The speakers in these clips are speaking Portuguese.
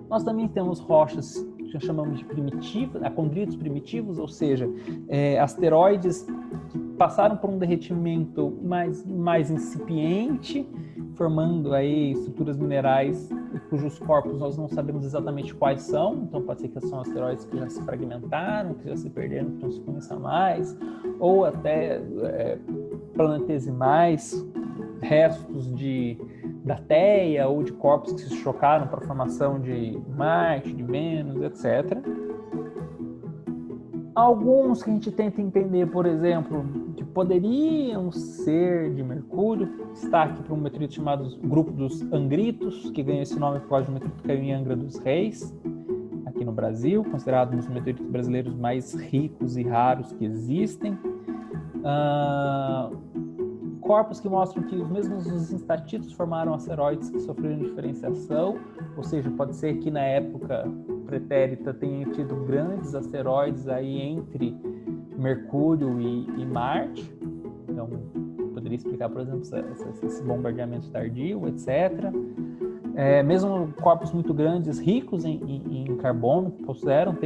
Nós também temos rochas que chamamos de primitivas, condritos primitivos, ou seja, asteroides que passaram por um derretimento mais incipiente, formando aí estruturas minerais cujos corpos nós não sabemos exatamente quais são. Então pode ser que são asteroides que já se fragmentaram, que já se perderam, que não se conhecem mais, ou até planetesimais, restos da Teia ou de corpos que se chocaram para a formação de Marte, de Vênus, etc. Alguns que a gente tenta entender, por exemplo, que poderiam ser de Mercúrio, destaque para um meteorito chamado Grupo dos Angritos, que ganha esse nome por causa de um meteorito que caiu em Angra dos Reis, aqui no Brasil, considerado um dos meteoritos brasileiros mais ricos e raros que existem. Corpos que mostram que os mesmos os instatitos formaram asteroides que sofreram diferenciação, ou seja, pode ser que na época pretérita tenha tido grandes asteroides aí entre Mercúrio e Marte. Então, poderia explicar, por exemplo, esse bombardeamento tardio, etc. Mesmo corpos muito grandes, ricos em carbono, puderam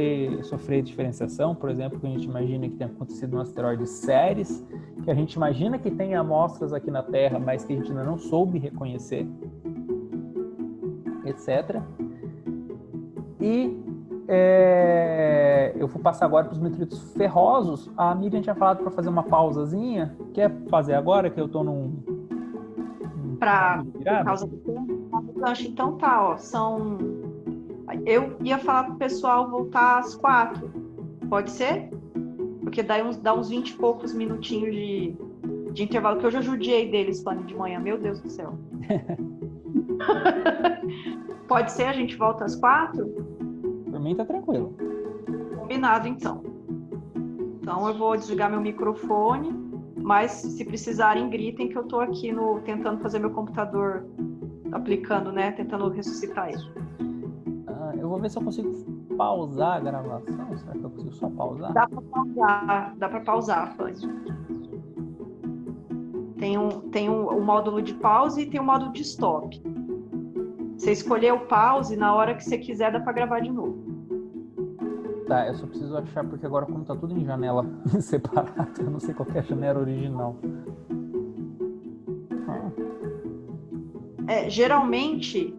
sofrer diferenciação. Por exemplo, que a gente imagina que tenha acontecido no asteroide Ceres, que a gente imagina que tenha amostras aqui na Terra, mas que a gente ainda não soube reconhecer, etc. E eu vou passar agora para os meteoritos ferrosos. A Miriam tinha falado para fazer uma pausazinha. Quer fazer agora, que eu estou por causa do tempo? Então tá, ó, eu ia falar pro pessoal voltar às 4. Pode ser? Porque daí dá uns 20 e poucos minutinhos de intervalo, que eu já judiei deles, Fanny, de manhã. Meu Deus do céu. Pode ser? A gente volta às 4? Por mim tá tranquilo. Combinado, então. Então eu vou desligar meu microfone, mas se precisarem, gritem, que eu tô aqui tentando fazer meu computador aplicando, né? Tentando ressuscitar ele. Eu vou ver se eu consigo pausar a gravação. Será que eu consigo só pausar? Dá pra pausar, Fanny. Tem um módulo de pause e tem um módulo de stop. Você escolher o pause, na hora que você quiser, dá pra gravar de novo. Tá, eu só preciso achar, porque agora como tá tudo em janela separada, eu não sei qual é a janela original. Geralmente,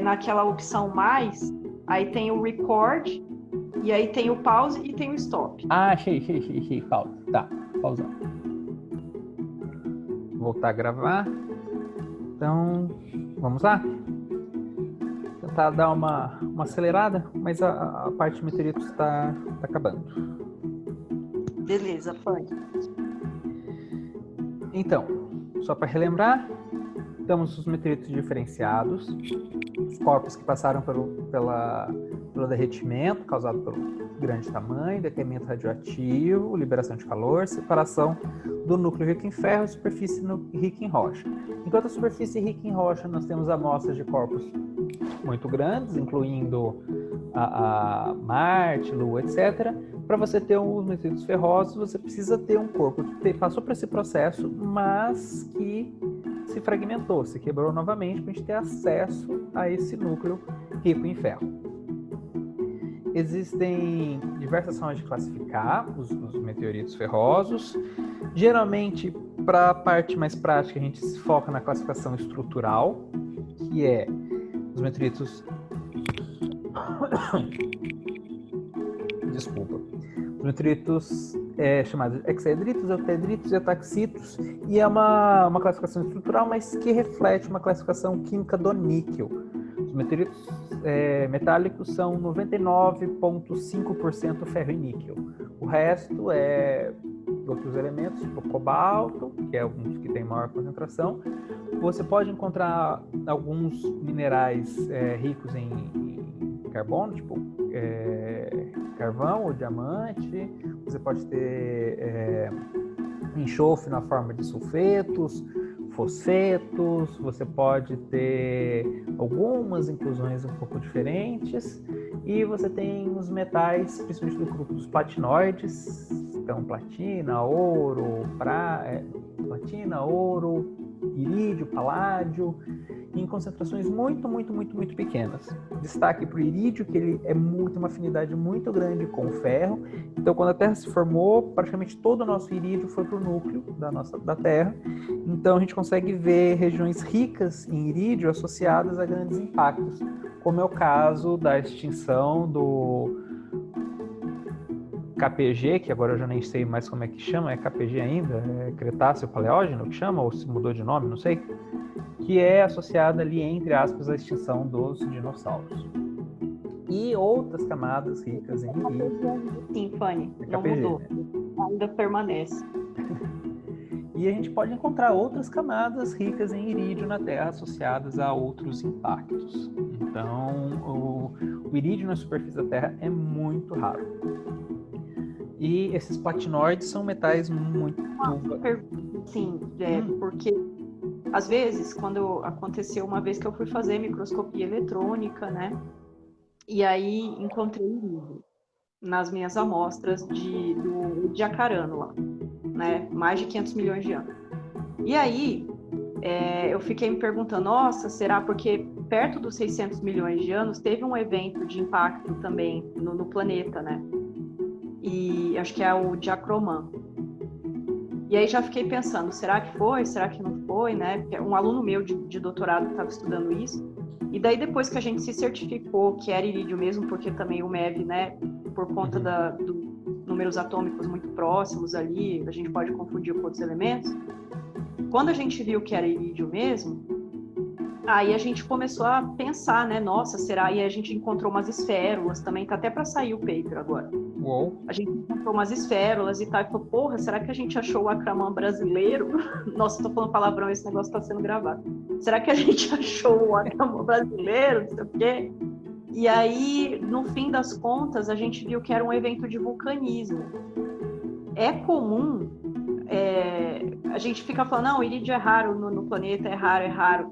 naquela opção mais, aí tem o record, e aí tem o pause e tem o stop. Achei. Pausa. Tá, pausar. Voltar a gravar. Então, vamos lá? Tentar dar uma acelerada, mas a parte de meteoritos está acabando. Beleza, Fanny. Então, só para relembrar, temos os meteoritos diferenciados, os corpos que passaram pelo derretimento causado pelo grande tamanho, decaimento radioativo, liberação de calor, separação do núcleo rico em ferro e superfície rica em rocha. Enquanto a superfície rica em rocha, nós temos amostras de corpos muito grandes, incluindo a Marte, Lua, etc. Para você ter os meteoritos ferrosos, você precisa ter um corpo que passou por esse processo, mas que se fragmentou, se quebrou novamente para a gente ter acesso a esse núcleo rico em ferro. Existem diversas formas de classificar os meteoritos ferrosos. Geralmente, para a parte mais prática, a gente se foca na classificação estrutural, que é os meteoritos... Os meteoritos chamados hexaedritos, octaedritos e ataxitos, e é uma classificação estrutural, mas que reflete uma classificação química do níquel. Os meteoritos metálicos são 99,5% ferro e níquel. O resto é outros elementos, tipo cobalto, que é um dos que tem maior concentração. Você pode encontrar alguns minerais ricos em carbono, tipo carvão ou diamante. Você pode ter enxofre na forma de sulfetos, fosfetos. Você pode ter algumas inclusões um pouco diferentes. E você tem os metais, principalmente do grupo dos platinoides, então platina, ouro, irídio, paládio, em concentrações muito pequenas. Destaque para o irídio, que ele tem uma afinidade muito grande com o ferro. Então, quando a Terra se formou, praticamente todo o nosso irídio foi para o núcleo da Terra. Então, a gente consegue ver regiões ricas em irídio associadas a grandes impactos, como é o caso da extinção do KPG, que agora eu já nem sei mais como é que chama, é KPG ainda? É Cretáceo Paleógeno que chama, ou se mudou de nome, não sei, que é associada ali, entre aspas, à extinção dos dinossauros. E outras camadas ricas em irídio. Sim, Fanny, não KPG, mudou, né? ainda permanece. E a gente pode encontrar outras camadas ricas em irídio na Terra associadas a outros impactos. Então, o irídio na superfície da Terra é muito raro. E esses platinoides são metais muito... Sim, porque às vezes, quando aconteceu uma vez que eu fui fazer microscopia eletrônica, né? E aí encontrei irídio nas minhas amostras do Jacarano lá, né? Mais de 500 milhões de anos. E aí eu fiquei me perguntando, nossa, será porque perto dos 600 milhões de anos teve um evento de impacto também no planeta, né? E acho que é o Diacroman. E aí já fiquei pensando, será que foi? Será que não foi, né? Um aluno meu de doutorado estava estudando isso. E daí depois que a gente se certificou que era irídio mesmo, porque também o MEV, né, por conta dos números atômicos muito próximos ali, a gente pode confundir com outros elementos. Quando a gente viu que era irídio mesmo, aí a gente começou a pensar, né, nossa, será? E a gente encontrou umas esférulas também, tá até para sair o paper agora. Uou. A gente encontrou umas esférulas e tal, e falou, porra, será que a gente achou o Acraman brasileiro? Nossa, tô falando palavrão, esse negócio tá sendo gravado. Será que a gente achou o Acraman brasileiro? Não sei o quê. E aí, no fim das contas, a gente viu que era um evento de vulcanismo. É comum, a gente fica falando, não, o irídio é raro no planeta, é raro.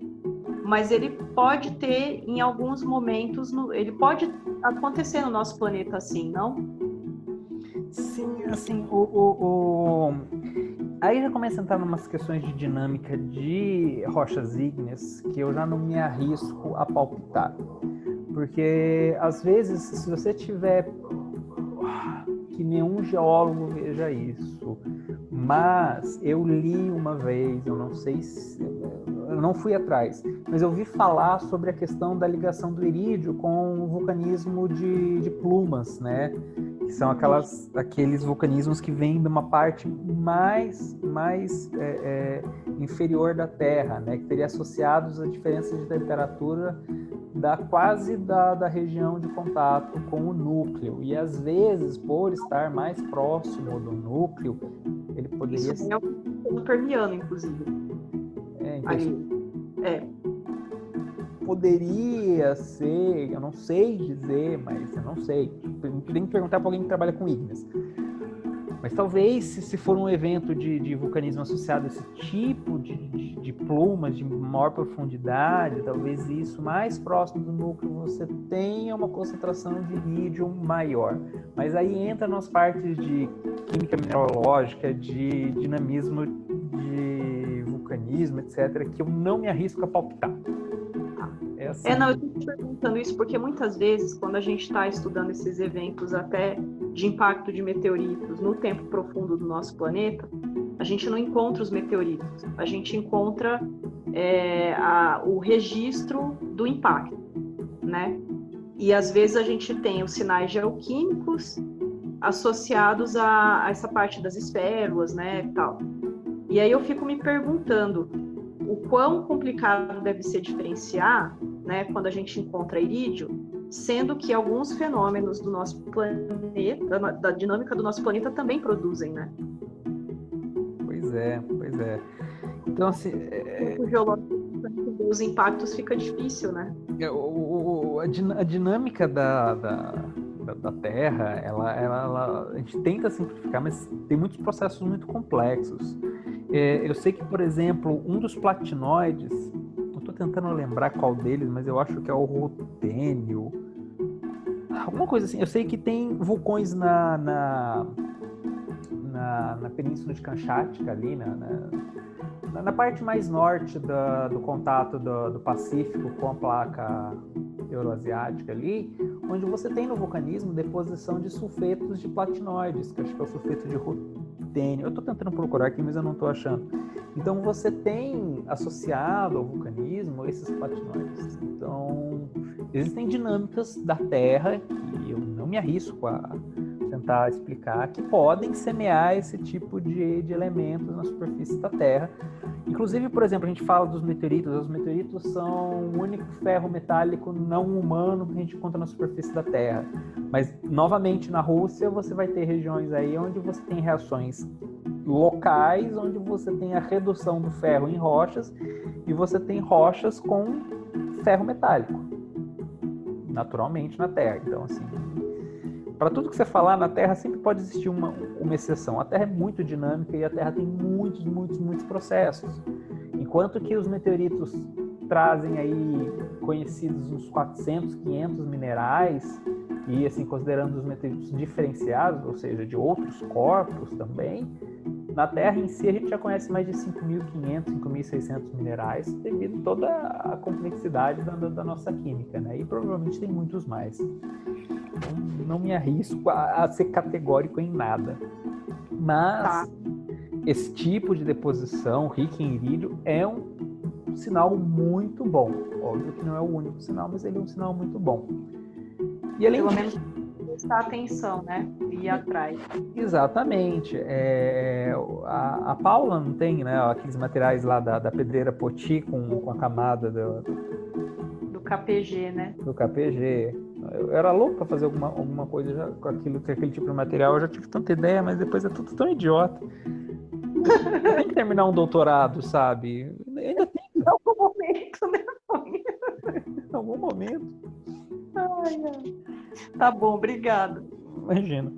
Mas ele pode ter, em alguns momentos, ele pode acontecer no nosso planeta assim, não? Sim, assim, aí já começa a entrar em umas questões de dinâmica de rochas ígneas que eu já não me arrisco a palpitar. Porque, às vezes, se você tiver... Que nenhum geólogo veja isso. Mas eu li uma vez, eu não sei se... Eu não fui atrás, mas eu ouvi falar sobre a questão da ligação do irídio com o vulcanismo de plumas, né? Que são aqueles vulcanismos que vêm de uma parte mais inferior da Terra, né? Que teria associados a diferenças de temperatura da região de contato com o núcleo. E às vezes, por estar mais próximo do núcleo, ele poderia... Isso é o permiano, inclusive. Poderia ser, eu não sei dizer, mas eu não sei. Tem que perguntar para alguém que trabalha com ígneas. Mas talvez, se for um evento de vulcanismo associado a esse tipo de plumas de maior profundidade, talvez isso, mais próximo do núcleo, você tenha uma concentração de irídio maior. Mas aí entra nas partes de química mineralógica, de dinamismo de vulcanismo, etc., que eu não me arrisco a palpitar. Não, eu estou te perguntando isso porque muitas vezes, quando a gente está estudando esses eventos até de impacto de meteoritos no tempo profundo do nosso planeta, a gente não encontra os meteoritos, a gente encontra o registro do impacto, né? E às vezes a gente tem os sinais geoquímicos associados a essa parte das esférulas, né, tal. E aí eu fico me perguntando o quão complicado deve ser diferenciar, né, quando a gente encontra irídio, sendo que alguns fenômenos do nosso planeta, da dinâmica do nosso planeta, também produzem, né? Pois é. Então, assim... O geológico, os impactos fica difícil, né? A dinâmica da Terra, a gente tenta simplificar, mas tem muitos processos muito complexos. Eu sei que, por exemplo, um dos platinoides, não estou tentando lembrar qual deles, mas eu acho que é o rutênio. alguma coisa assim. Eu sei que tem vulcões na península de Kamchatka, ali, na parte mais norte do contato do Pacífico com a placa euroasiática ali, onde você tem no vulcanismo deposição de sulfetos de platinoides, que eu acho que é o sulfeto de rutênio. Eu estou tentando procurar aqui, mas eu não estou achando. Então você tem associado ao vulcanismo esses platinoides. Então existem dinâmicas da Terra que eu não me arrisco a tentar explicar, que podem semear esse tipo de elementos na superfície da Terra. Inclusive, por exemplo, a gente fala dos meteoritos. Os meteoritos são o único ferro metálico não humano que a gente encontra na superfície da Terra. Mas, novamente, na Rússia, você vai ter regiões aí onde você tem reações locais, onde você tem a redução do ferro em rochas, e você tem rochas com ferro metálico, naturalmente, na Terra. Então, assim, para tudo que você falar na Terra, sempre pode existir uma exceção. A Terra é muito dinâmica e a Terra tem muitos processos. Enquanto que os meteoritos trazem aí conhecidos uns 400, 500 minerais, e assim, considerando os meteoritos diferenciados, ou seja, de outros corpos também, na Terra em si a gente já conhece mais de 5.500, 5.600 minerais, devido a toda a complexidade da nossa química, né? E provavelmente tem muitos mais. Então, não me arrisco a ser categórico em nada. Mas esse tipo de deposição rica em irídio é um sinal muito bom. Óbvio que não é o único sinal, mas ele é um sinal muito bom. E além Pelo menos prestar atenção, né? E ir atrás. Exatamente. A Paula não tem, né, aqueles materiais lá da pedreira Poti com a camada do KPG, né? Do KPG. Eu era louco para fazer alguma coisa já com aquele tipo de material. Eu já tive tanta ideia, mas depois é tudo tão idiota. Eu tenho que terminar um doutorado, sabe? Ainda tem. Em algum momento, né? Em algum momento. Ai. Tá bom, obrigada. Imagina.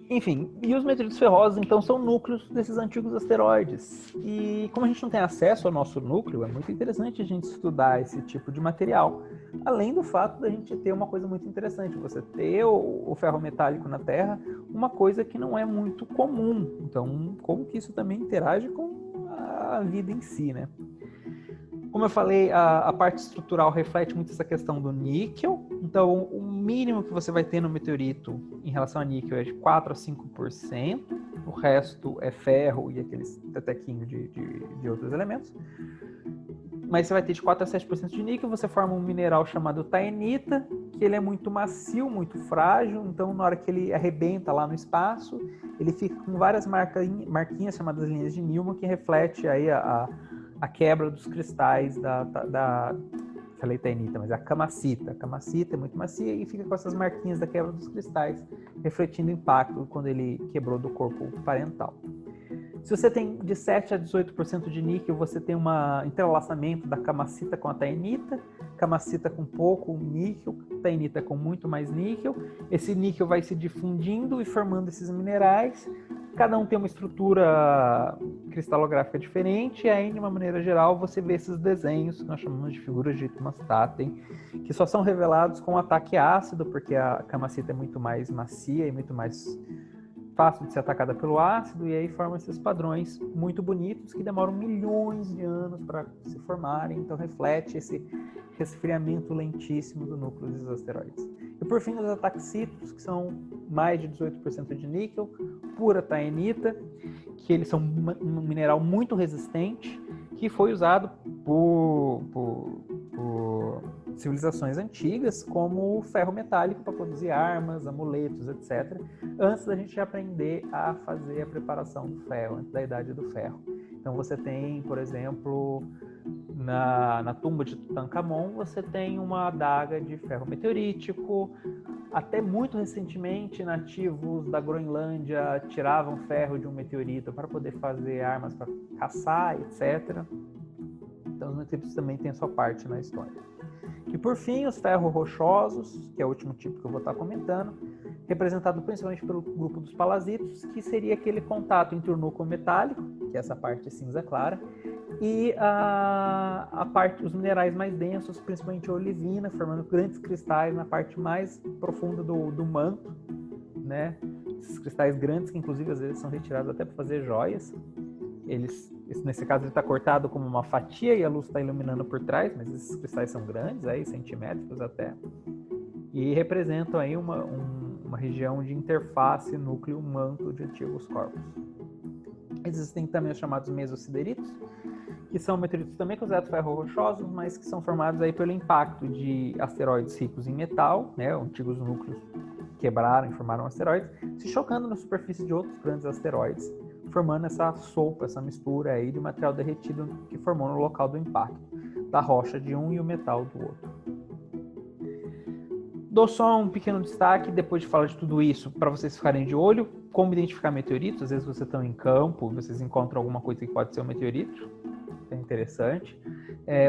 Enfim, e os meteoritos ferrosos, então, são núcleos desses antigos asteroides. E como a gente não tem acesso ao nosso núcleo, é muito interessante a gente estudar esse tipo de material. Além do fato da gente ter uma coisa muito interessante, você ter o ferro metálico na Terra, uma coisa que não é muito comum. Então, como que isso também interage com a vida em si, né? Como eu falei, a parte estrutural reflete muito essa questão do níquel. Então, o mínimo que você vai ter no meteorito em relação a níquel é de 4 a 5%. O resto é ferro e aqueles tetequinhos de outros elementos. Mas você vai ter de 4 a 7% de níquel. Você forma um mineral chamado taenita, que ele é muito macio, muito frágil. Então, na hora que ele arrebenta lá no espaço, ele fica com várias marquinhas chamadas linhas de Newman, que reflete aí a quebra dos cristais falei taenita, mas é a camacita. A camacita é muito macia e fica com essas marquinhas da quebra dos cristais, refletindo o impacto quando ele quebrou do corpo parental. Se você tem de 7 a 18% de níquel, você tem um entrelaçamento da camacita com a taenita, camacita com pouco níquel, taenita com muito mais níquel. Esse níquel vai se difundindo e formando esses minerais. Cada um tem uma estrutura cristalográfica diferente, e aí, de uma maneira geral, você vê esses desenhos, que nós chamamos de figuras de Tmastaten, que só são revelados com ataque ácido, porque a camacita é muito mais macia e muito mais fácil de ser atacada pelo ácido, e aí formam esses padrões muito bonitos que demoram milhões de anos para se formarem, então reflete esse resfriamento lentíssimo do núcleo dos asteroides. E por fim, os ataxitos, que são mais de 18% de níquel, pura taenita, que eles são um mineral muito resistente, que foi usado por civilizações antigas como ferro metálico para produzir armas, amuletos, etc., antes da gente aprender a fazer a preparação do ferro, antes da Idade do Ferro. Então você tem, por exemplo, na tumba de Tutankhamon, você tem uma adaga de ferro meteorítico. Até muito recentemente, nativos da Groenlândia tiravam ferro de um meteorito para poder fazer armas para caçar, etc. Então os meteoritos também têm a sua parte na história. E por fim, os ferros rochosos, que é o último tipo que eu vou estar comentando, representado principalmente pelo grupo dos palazitos, que seria aquele contato entre o núcleo metálico, que é essa parte cinza clara, e os minerais mais densos, principalmente a olivina, formando grandes cristais na parte mais profunda do manto, né? Esses cristais grandes que inclusive às vezes são retirados até para fazer joias. Nesse caso ele está cortado como uma fatia e a luz está iluminando por trás, mas esses cristais são grandes, aí, centimétricos até, e representam aí uma região de interface núcleo-manto de antigos corpos. Existem também os chamados mesosideritos, que são meteoritos também considerados ferro-rochosos, mas que são formados aí pelo impacto de asteroides ricos em metal, né? Antigos núcleos quebraram e formaram asteroides, se chocando na superfície de outros grandes asteroides, formando essa sopa, essa mistura aí de material derretido que formou no local do impacto da rocha de um e o metal do outro. Dou só um pequeno destaque, depois de falar de tudo isso, para vocês ficarem de olho, como identificar meteoritos. Às vezes vocês estão em campo, vocês encontram alguma coisa que pode ser um meteorito, é interessante.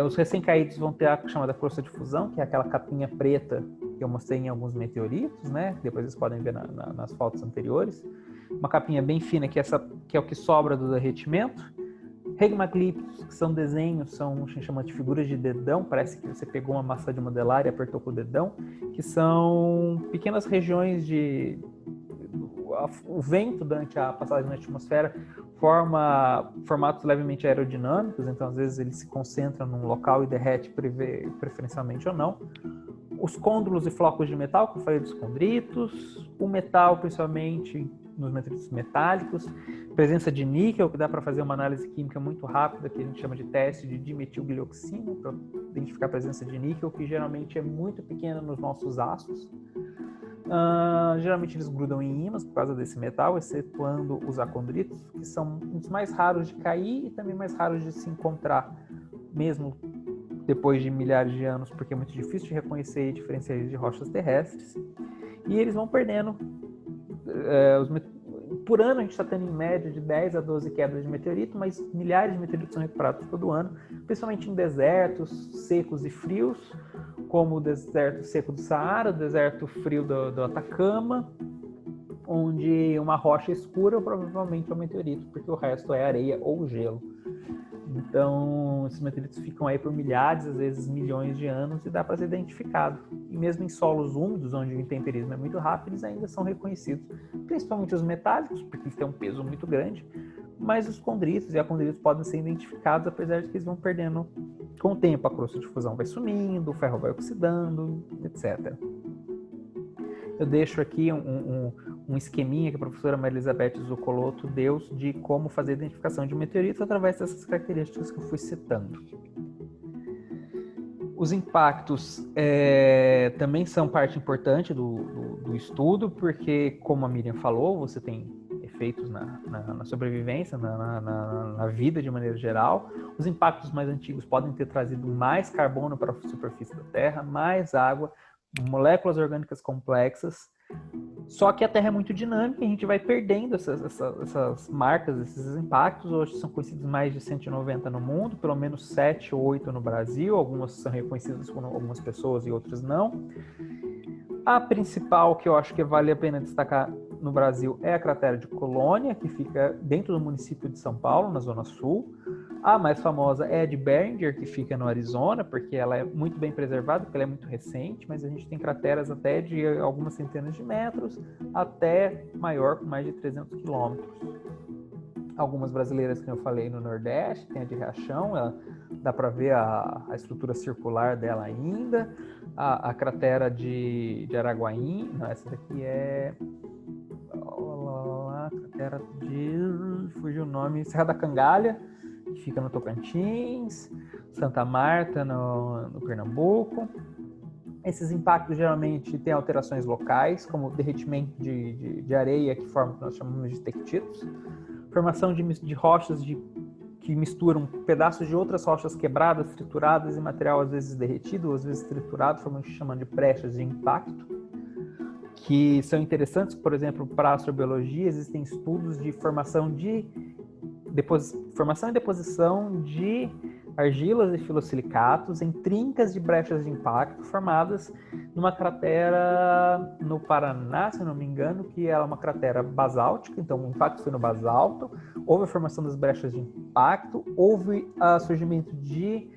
Os recém-caídos vão ter a chamada crosta de fusão, que é aquela capinha preta que eu mostrei em alguns meteoritos, né? Depois vocês podem ver nas fotos anteriores. Uma capinha bem fina, que é o que sobra do derretimento. Regmaclípticos, que são desenhos, são chamadas de figuras de dedão, parece que você pegou uma massa de modelar e apertou com o dedão, que são pequenas regiões o vento durante a passagem na atmosfera forma formatos levemente aerodinâmicos, então às vezes ele se concentra num local e derrete preferencialmente ou não. Os côndulos e flocos de metal, que eu falei dos condritos, o metal principalmente nos meteoritos metálicos, presença de níquel, que dá para fazer uma análise química muito rápida, que a gente chama de teste de dimetilglioxina, para identificar a presença de níquel, que geralmente é muito pequena nos nossos aços. Geralmente eles grudam em ímãs por causa desse metal, excetuando os acondritos, que são os mais raros de cair e também mais raros de se encontrar, mesmo depois de milhares de anos, porque é muito difícil de reconhecer e diferenciar eles de rochas terrestres. E eles vão perdendo. Por ano a gente está tendo em média de 10 a 12 quebras de meteorito, mas milhares de meteoritos são recuperados todo ano, principalmente em desertos secos e frios, como o deserto seco do Saara, o deserto frio do Atacama, onde uma rocha escura provavelmente é um meteorito, porque o resto é areia ou gelo. Então, esses meteoritos ficam aí por milhares, às vezes milhões de anos, e dá para ser identificado. E mesmo em solos úmidos, onde o intemperismo é muito rápido, eles ainda são reconhecidos. Principalmente os metálicos, porque eles têm um peso muito grande, mas os condritos e acondritos podem ser identificados, apesar de que eles vão perdendo com o tempo. A crosta de fusão vai sumindo, o ferro vai oxidando, etc. Eu deixo aqui um esqueminha que a professora Maria Elizabeth Zuccoloto deu de como fazer a identificação de meteoritos através dessas características que eu fui citando. Os impactos também são parte importante do estudo, porque, como a Miriam falou, você tem efeitos na sobrevivência, na vida de maneira geral. Os impactos mais antigos podem ter trazido mais carbono para a superfície da Terra, mais água, moléculas orgânicas complexas. Só que a Terra é muito dinâmica e a gente vai perdendo essas marcas, esses impactos. Hoje são conhecidos mais de 190 no mundo, pelo menos 7 ou 8 no Brasil. Algumas são reconhecidas por algumas pessoas e outras não. A principal, que eu acho que vale a pena destacar no Brasil, é a cratera de Colônia, que fica dentro do município de São Paulo, na Zona Sul. A mais famosa é a de Behringer, que fica no Arizona, porque ela é muito bem preservada, porque ela é muito recente, mas a gente tem crateras até de algumas centenas de metros, até maior, com mais de 300 quilômetros. Algumas brasileiras, que eu falei, no Nordeste, tem a de Riachão, dá para ver a estrutura circular dela ainda. A cratera de Araguaína, não, essa daqui é... cratera de... fugiu o nome, Serra da Cangalha, que fica no Tocantins, Santa Marta, no Pernambuco. Esses impactos geralmente têm alterações locais, como derretimento de areia, que forma o que nós chamamos de tectitos, formação de rochas que misturam pedaços de outras rochas quebradas, trituradas e material às vezes derretido, às vezes triturado, formando o que chamamos de brechas de impacto, que são interessantes. Por exemplo, para a astrobiologia existem estudos de formação e deposição de argilas e filosilicatos em trincas de brechas de impacto formadas numa cratera no Paraná, se não me engano, que é uma cratera basáltica, então o impacto foi no basalto, houve a formação das brechas de impacto, houve surgimento de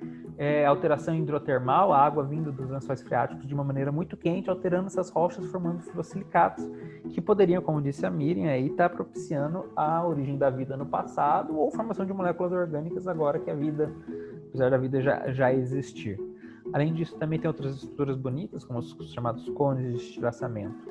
alteração hidrotermal, a água vindo dos lençóis freáticos de uma maneira muito quente, alterando essas rochas, formando filosilicatos, que poderiam, como disse a Miriam, aí estar propiciando a origem da vida no passado ou formação de moléculas orgânicas agora que a vida, apesar da vida já existir. Além disso, também tem outras estruturas bonitas, como os chamados cones de estraçamento.